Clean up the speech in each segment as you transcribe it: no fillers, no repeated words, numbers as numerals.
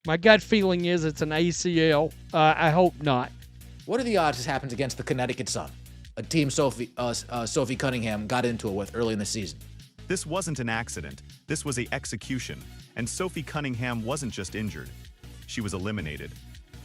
My gut feeling is it's an ACL. I hope not. What are the odds this happens against the Connecticut Sun, a team Sophie Cunningham got into it with early in the season? This wasn't an accident. This was an execution. And Sophie Cunningham wasn't just injured. She was eliminated.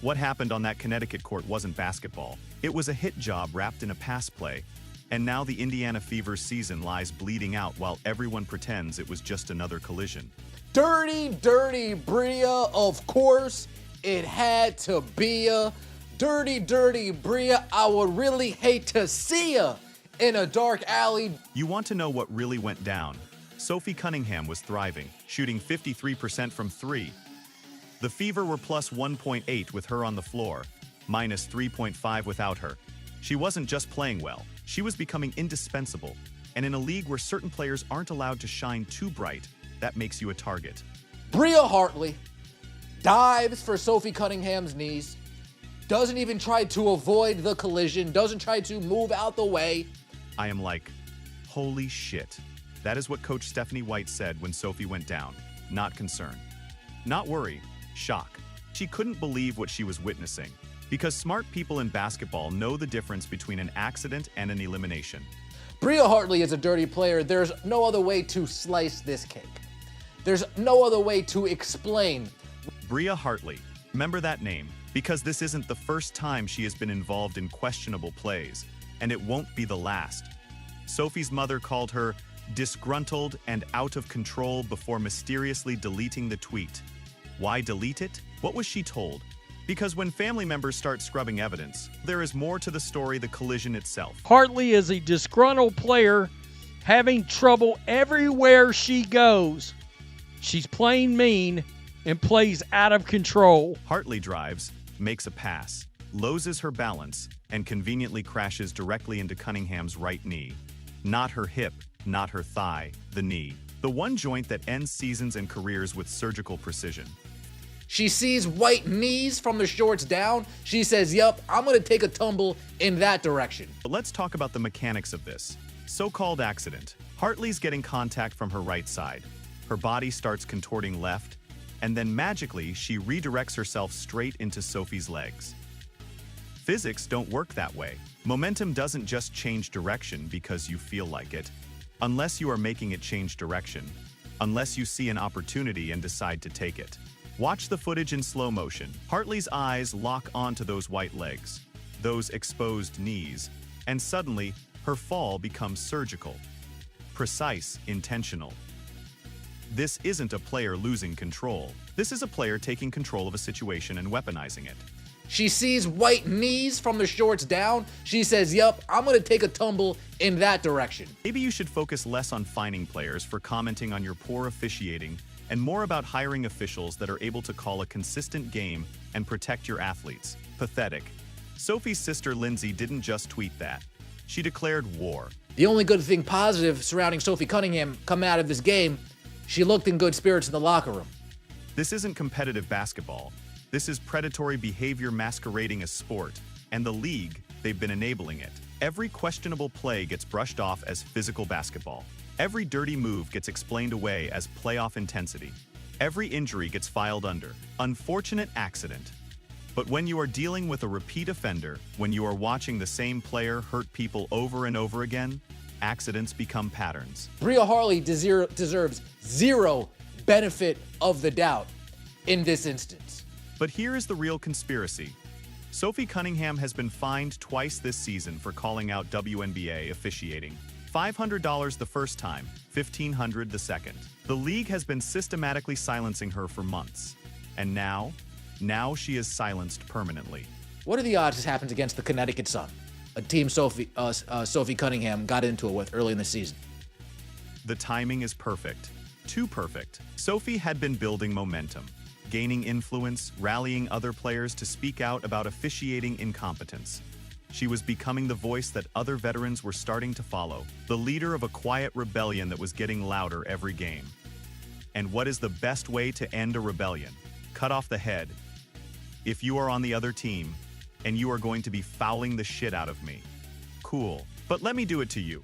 What happened on that Connecticut court wasn't basketball. It was a hit job wrapped in a pass play. And now the Indiana Fever's season lies bleeding out while everyone pretends it was just another collision. Dirty, dirty BRIA, of course. It had to be a dirty, dirty BRIA. I would really hate to see ya in a dark alley. You want to know what really went down? Sophie Cunningham was thriving, shooting 53% from three. The Fever were plus 1.8 with her on the floor, minus 3.5 without her. She wasn't just playing well, she was becoming indispensable. And in a league where certain players aren't allowed to shine too bright, that makes you a target. BRIA HARTLEY dives for Sophie Cunningham's knees, doesn't even try to avoid the collision, doesn't try to move out the way. I am like, holy shit. That is what Coach Stephanie White said when Sophie went down. Not concern. Not worry. Shock. She couldn't believe what she was witnessing. Because smart people in basketball know the difference between an accident and an elimination. BRIA HARTLEY is a dirty player. There's no other way to slice this cake. There's no other way to explain. BRIA HARTLEY. Remember that name, because this isn't the first time she has been involved in questionable plays, and it won't be the last. Sophie's mother called her disgruntled and out of control before mysteriously deleting the tweet. Why delete it? What was she told? Because when family members start scrubbing evidence, there is more to the story than the collision itself. Hartley is a disgruntled player having trouble everywhere she goes. She's playing mean and plays out of control. Hartley drives, makes a pass, loses her balance, and conveniently crashes directly into Cunningham's right knee. Not her hip, not her thigh, the knee. The one joint that ends seasons and careers with surgical precision. She sees white knees from the shorts down. She says, yup, I'm going to take a tumble in that direction. But let's talk about the mechanics of this so-called accident. Hartley's getting contact from her right side. Her body starts contorting left, and then magically she redirects herself straight into Sophie's legs. Physics don't work that way. Momentum doesn't just change direction because you feel like it, unless you are making it change direction, unless you see an opportunity and decide to take it. Watch the footage in slow motion. Hartley's eyes lock onto those white legs, those exposed knees, and suddenly, her fall becomes surgical, precise, intentional. This isn't a player losing control. This is a player taking control of a situation and weaponizing it. She sees white knees from the shorts down. She says, yup, I'm going to take a tumble in that direction. Maybe you should focus less on fining players for commenting on your poor officiating and more about hiring officials that are able to call a consistent game and protect your athletes. Pathetic. Sophie's sister Lindsay didn't just tweet that. She declared war. The only good thing positive surrounding Sophie Cunningham coming out of this game, she looked in good spirits in the locker room. This isn't competitive basketball. This is predatory behavior masquerading as sport, and the league, they've been enabling it. Every questionable play gets brushed off as physical basketball. Every dirty move gets explained away as playoff intensity. Every injury gets filed under unfortunate accident. But when you are dealing with a repeat offender, when you are watching the same player hurt people over and over again, accidents become patterns. BRIA HARTLEY deserves zero benefit of the doubt in this instance. But here is the real conspiracy. Sophie Cunningham has been fined twice this season for calling out WNBA officiating. $500 the first time, $1,500 the second. The league has been systematically silencing her for months. And now she is silenced permanently. What are the odds this happens against the Connecticut Sun, a team Sophie Cunningham got into it with early in the season? The timing is perfect. Too perfect. Sophie had been building momentum, gaining influence, rallying other players to speak out about officiating incompetence. She was becoming the voice that other veterans were starting to follow, the leader of a quiet rebellion that was getting louder every game. And what is the best way to end a rebellion? Cut off the head. If you are on the other team, and you are going to be fouling the shit out of me. Cool, but let me do it to you.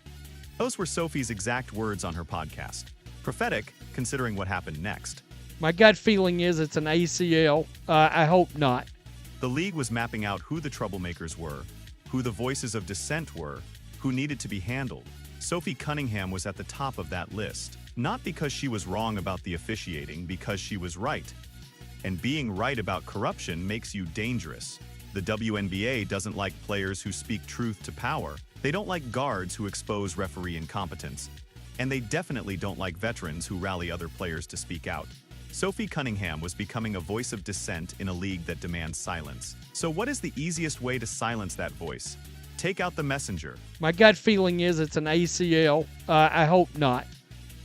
Those were Sophie's exact words on her podcast. Prophetic, considering what happened next. My gut feeling is it's an ACL. I hope not. The league was mapping out who the troublemakers were, who the voices of dissent were, who needed to be handled. Sophie Cunningham was at the top of that list, not because she was wrong about the officiating, because she was right. And being right about corruption makes you dangerous. The WNBA doesn't like players who speak truth to power. They don't like guards who expose referee incompetence. And they definitely don't like veterans who rally other players to speak out. Sophie Cunningham was becoming a voice of dissent in a league that demands silence. So what is the easiest way to silence that voice? Take out the messenger. My gut feeling is it's an ACL. I hope not.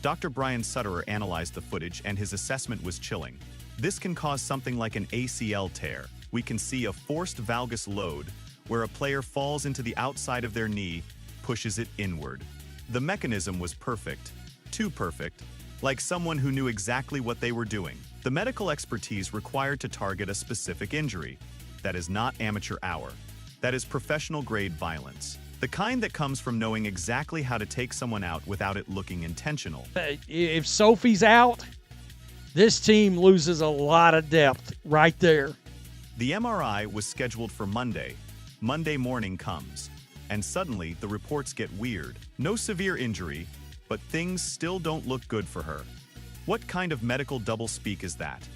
Dr. Brian Sutterer analyzed the footage and his assessment was chilling. This can cause something like an ACL tear. We can see a forced valgus load, where a player falls into the outside of their knee, pushes it inward. The mechanism was perfect. Too perfect. Like someone who knew exactly what they were doing. The medical expertise required to target a specific injury. That is not amateur hour. That is professional-grade violence. The kind that comes from knowing exactly how to take someone out without it looking intentional. If Sophie's out, this team loses a lot of depth right there. The MRI was scheduled for Monday. Monday morning comes, and suddenly the reports get weird. No severe injury, but things still don't look good for her. What kind of medical doublespeak is that?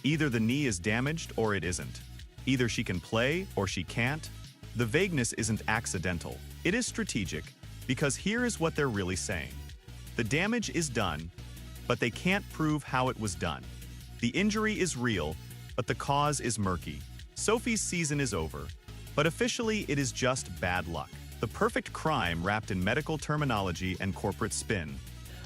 Either the knee is damaged or it isn't. Either she can play or she can't. The vagueness isn't accidental. It is strategic, because here is what they're really saying. The damage is done, but they can't prove how it was done. The injury is real, but the cause is murky. Sophie's season is over, but officially it is just bad luck. The perfect crime wrapped in medical terminology and corporate spin.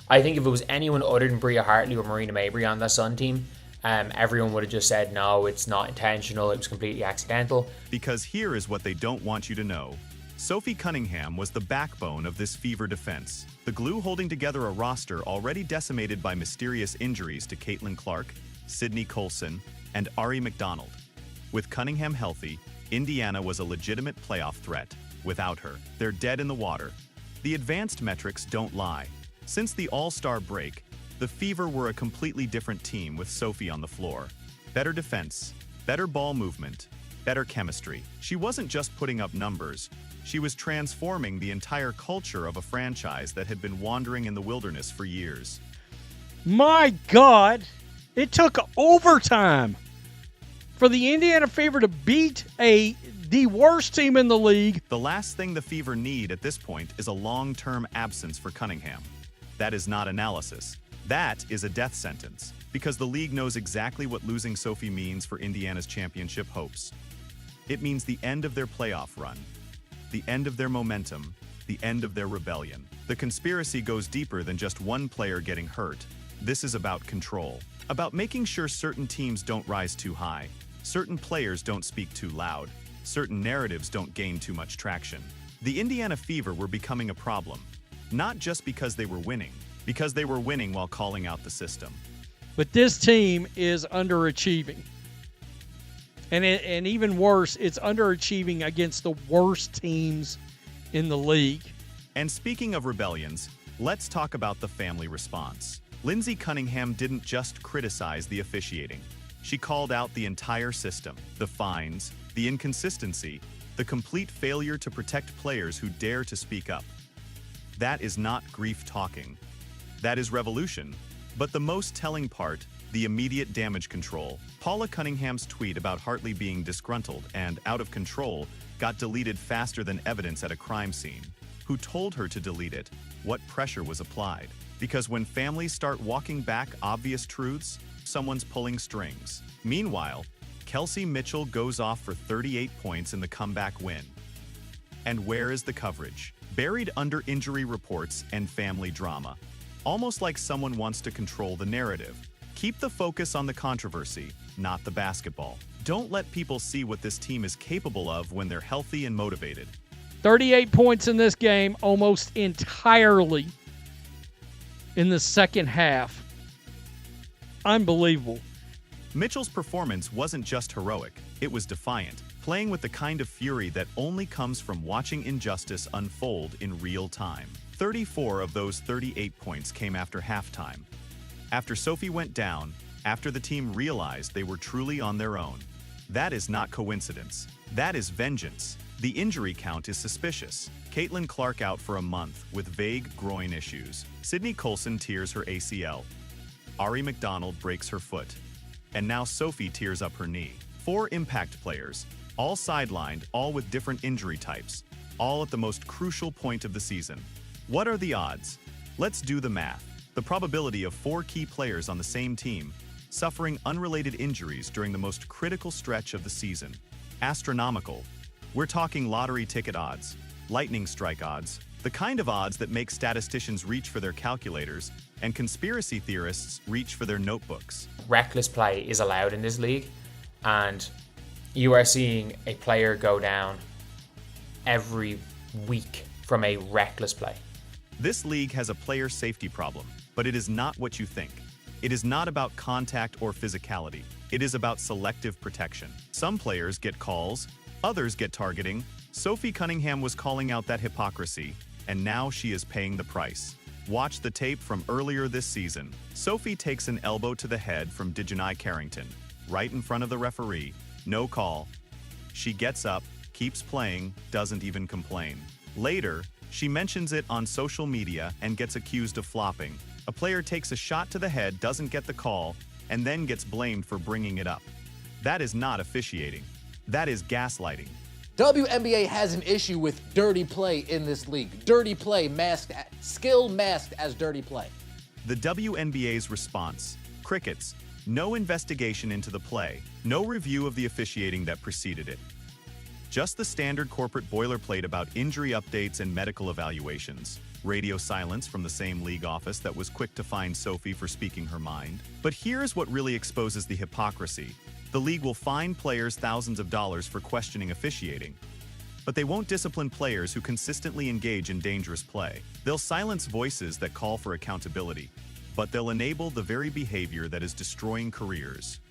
I think if it was anyone other than BRIA Hartley or Marina Mabrey on that Sun team, everyone would have just said, no, it's not intentional, it was completely accidental. Because here is what they don't want you to know. Sophie Cunningham was the backbone of this Fever defense, the glue holding together a roster already decimated by mysterious injuries to Caitlin Clark, Sydney Colson, and Ari McDonald. With Cunningham healthy, Indiana was a legitimate playoff threat. Without her, they're dead in the water. The advanced metrics don't lie. Since the All-Star break, the Fever were a completely different team with Sophie on the floor. Better defense, better ball movement, better chemistry. She wasn't just putting up numbers. She was transforming the entire culture of a franchise that had been wandering in the wilderness for years. My God, it took overtime for the Indiana Fever to beat the worst team in the league. The last thing the Fever need at this point is a long-term absence for Cunningham. That is not analysis. That is a death sentence, because the league knows exactly what losing Sophie means for Indiana's championship hopes. It means the end of their playoff run, the end of their momentum, the end of their rebellion. The conspiracy goes deeper than just one player getting hurt. This is about control, about making sure certain teams don't rise too high, certain players don't speak too loud, certain narratives don't gain too much traction. The Indiana Fever were becoming a problem, not just because they were winning, because they were winning while calling out the system. But this team is underachieving. And even worse, it's underachieving against the worst teams in the league. And speaking of rebellions, let's talk about the family response. Lindsey Cunningham didn't just criticize the officiating. She called out the entire system, the fines, the inconsistency, the complete failure to protect players who dare to speak up. That is not grief talking. That is revolution. But the most telling part, the immediate damage control. Paula Cunningham's tweet about Hartley being disgruntled and out of control got deleted faster than evidence at a crime scene. Who told her to delete it? What pressure was applied? Because when families start walking back obvious truths, someone's pulling strings. Meanwhile, Kelsey Mitchell goes off for 38 points in the comeback win. And where is the coverage? Buried under injury reports and family drama. Almost like someone wants to control the narrative. Keep the focus on the controversy, not the basketball. Don't let people see what this team is capable of when they're healthy and motivated. 38 points in this game, almost entirely in the second half. Unbelievable. Mitchell's performance wasn't just heroic, it was defiant, playing with the kind of fury that only comes from watching injustice unfold in real time. 34 of those 38 points came after halftime. After Sophie went down, after the team realized they were truly on their own. That is not coincidence. That is vengeance. The injury count is suspicious. Caitlin Clark out for a month with vague groin issues. Sydney Colson tears her ACL. Ari McDonald breaks her foot. And now Sophie tears up her knee. 4 impact players, all sidelined, all with different injury types, all at the most crucial point of the season. What are the odds? Let's do the math. The probability of 4 key players on the same team suffering unrelated injuries during the most critical stretch of the season. Astronomical. We're talking lottery ticket odds, lightning strike odds, the kind of odds that make statisticians reach for their calculators and conspiracy theorists reach for their notebooks. Reckless play is allowed in this league, and you are seeing a player go down every week from a reckless play. This league has a player safety problem, but it is not what you think. It is not about contact or physicality. It is about selective protection. Some players get calls, others get targeting. Sophie Cunningham was calling out that hypocrisy, and now she is paying the price. Watch the tape from earlier this season. Sophie takes an elbow to the head from Dejanai Carrington, right in front of the referee. No call. She gets up, keeps playing, doesn't even complain. Later, she mentions it on social media and gets accused of flopping. A player takes a shot to the head, doesn't get the call, and then gets blamed for bringing it up. That is not officiating. That is gaslighting. WNBA has an issue with dirty play in this league. Dirty play masked, skill masked as dirty play. The WNBA's response: crickets. No investigation into the play. No review of the officiating that preceded it. Just the standard corporate boilerplate about injury updates and medical evaluations. Radio silence from the same league office that was quick to fine Sophie for speaking her mind. But here's what really exposes the hypocrisy. The league will fine players thousands of dollars for questioning officiating, but they won't discipline players who consistently engage in dangerous play. They'll silence voices that call for accountability, but they'll enable the very behavior that is destroying careers.